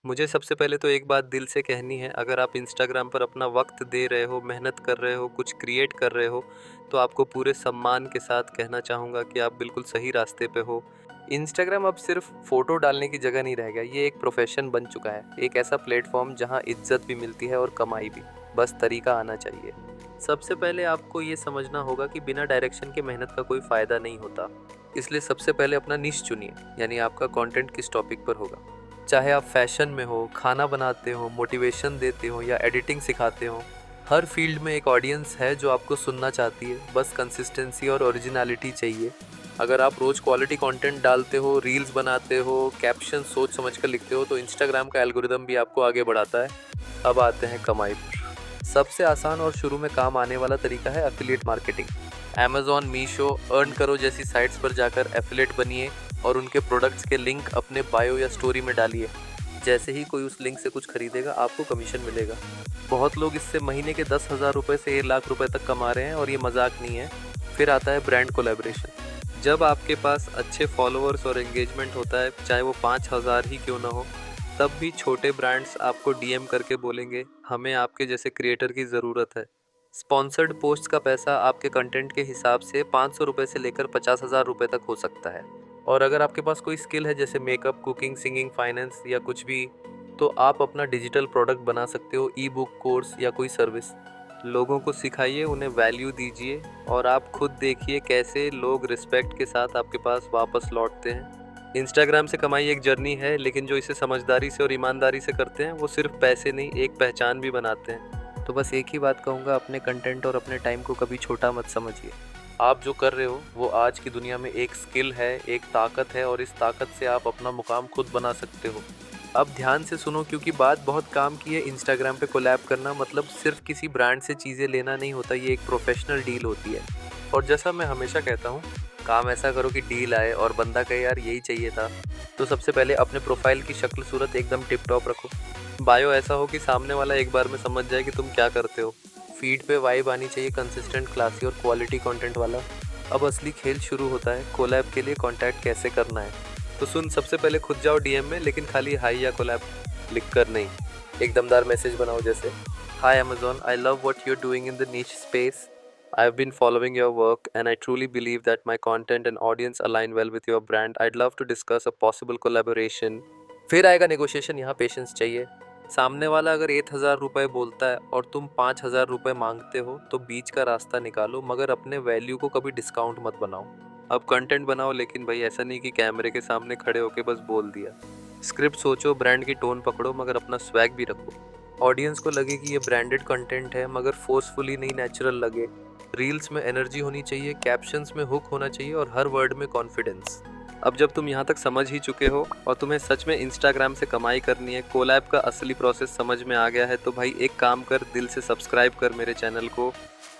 मुझे सबसे पहले तो एक बात दिल से कहनी है, अगर आप इंस्टाग्राम पर अपना वक्त दे रहे हो, मेहनत कर रहे हो, कुछ क्रिएट कर रहे हो, तो आपको पूरे सम्मान के साथ कहना चाहूँगा कि आप बिल्कुल सही रास्ते पे हो। इंस्टाग्राम अब सिर्फ फ़ोटो डालने की जगह नहीं रह गया, ये एक प्रोफ़ेशन बन चुका है। एक ऐसा प्लेटफ़ॉर्म जहाँ इज़्ज़त भी मिलती है और कमाई भी, बस तरीका आना चाहिए। सबसे पहले आपको ये समझना होगा कि बिना डायरेक्शन के मेहनत का कोई फ़ायदा नहीं होता। इसलिए सबसे पहले अपना निश चुनिए, यानी आपका कंटेंट किस टॉपिक पर होगा। चाहे आप फैशन में हो, खाना बनाते हो, मोटिवेशन देते हो या एडिटिंग सिखाते हो, हर फील्ड में एक ऑडियंस है जो आपको सुनना चाहती है। बस कंसिस्टेंसी और ओरिजिनलिटी चाहिए। अगर आप रोज़ क्वालिटी कंटेंट डालते हो, रील्स बनाते हो, कैप्शन सोच समझ कर लिखते हो, तो इंस्टाग्राम का एल्गोरिदम भी आपको आगे बढ़ाता है। अब आते हैं कमाई पर। सबसे आसान और शुरू में काम आने वाला तरीका है affiliate marketing. Amazon, Meesho, earn करो जैसी साइट्स पर जाकर एफिलिएट बनिए और उनके प्रोडक्ट्स के लिंक अपने बायो या स्टोरी में डालिए। जैसे ही कोई उस लिंक से कुछ खरीदेगा, आपको कमीशन मिलेगा। बहुत लोग इससे महीने के 10,000 रुपये से 1 लाख रुपए तक कमा रहे हैं और ये मजाक नहीं है। फिर आता है ब्रांड कोलैबोरेशन। जब आपके पास अच्छे फॉलोअर्स और एंगेजमेंट होता है, चाहे वो 5,000 ही क्यों ना हो, तब भी छोटे ब्रांड्स आपको डीएम करके बोलेंगे, हमें आपके जैसे क्रिएटर की ज़रूरत है। स्पॉन्सर्ड पोस्ट का पैसा आपके कंटेंट के हिसाब से 500 रुपये से लेकर 50,000 रुपये तक हो सकता है। और अगर आपके पास कोई स्किल है, जैसे मेकअप, कुकिंग, सिंगिंग, फाइनेंस या कुछ भी, तो आप अपना डिजिटल प्रोडक्ट बना सकते हो, ई बुक, कोर्स या कोई सर्विस। लोगों को सिखाइए, उन्हें वैल्यू दीजिए और आप खुद देखिए कैसे लोग रिस्पेक्ट के साथ आपके पास वापस लौटते हैं। इंस्टाग्राम से कमाई एक जर्नी है, लेकिन जो इसे समझदारी से और ईमानदारी से करते हैं, वो सिर्फ पैसे नहीं, एक पहचान भी बनाते हैं। तो बस एक ही बात कहूँगा, अपने कंटेंट और अपने टाइम को कभी छोटा मत समझिए। आप जो कर रहे हो वो आज की दुनिया में एक स्किल है, एक ताकत है, और इस ताकत से आप अपना मुकाम खुद बना सकते हो। अब ध्यान से सुनो, क्योंकि बात बहुत काम की है। इंस्टाग्राम पे कोलैब करना मतलब सिर्फ किसी ब्रांड से चीज़ें लेना नहीं होता, ये एक प्रोफेशनल डील होती है। और जैसा मैं हमेशा कहता हूँ, काम ऐसा करो कि डील आए और बंदा कहे यार यही चाहिए था। तो सबसे पहले अपने प्रोफाइल की शक्ल सूरत एकदम टिप टॉप रखो। बायो ऐसा हो कि सामने वाला एक बार में समझ जाए कि तुम क्या करते हो। फीड पे वाइब आनी चाहिए कंसिस्टेंट, क्लासी और क्वालिटी कंटेंट वाला। अब असली खेल शुरू होता है, कोलैब के लिए कांटेक्ट कैसे करना है। तो सुन, सबसे पहले खुद जाओ डीएम में, लेकिन खाली हाई या कोलैब लिख कर नहीं। एक दमदार मैसेज बनाओ, जैसे hi Amazon, I love what you are doing in the niche space. I have been following your work and I truly believe that my content and audience align well with your brand. I'd love to discuss a possible collaboration. फिर आएगा negotiation, यहाँ patience चाहिए। सामने वाला अगर 1,000 रुपये बोलता है और तुम 5,000 रुपये मांगते हो, तो बीच का रास्ता निकालो, मगर अपने वैल्यू को कभी डिस्काउंट मत बनाओ। अब कंटेंट बनाओ, लेकिन भाई ऐसा नहीं कि कैमरे के सामने खड़े होके बस बोल दिया। स्क्रिप्ट सोचो, ब्रांड की टोन पकड़ो, मगर अपना स्वैग भी रखो। ऑडियंस को लगे कि ये ब्रांडेड कंटेंट है, मगर फोर्सफुली नहीं, नेचुरल लगे। रील्स में एनर्जी होनी चाहिए, कैप्शंस में हुक होना चाहिए और हर वर्ड में कॉन्फिडेंस। अब जब तुम यहाँ तक समझ ही चुके हो और तुम्हें सच में इंस्टाग्राम से कमाई करनी है, कोलैब का असली प्रोसेस समझ में आ गया है, तो भाई एक काम कर, दिल से सब्सक्राइब कर मेरे चैनल को,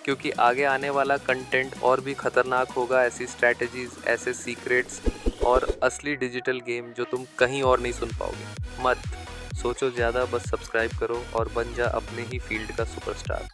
क्योंकि आगे आने वाला कंटेंट और भी खतरनाक होगा। ऐसी स्ट्रैटेजीज, ऐसे सीक्रेट्स और असली डिजिटल गेम जो तुम कहीं और नहीं सुन पाओगे। मत सोचो ज़्यादा, बस सब्सक्राइब करो और बन जा अपने ही फील्ड का सुपरस्टार।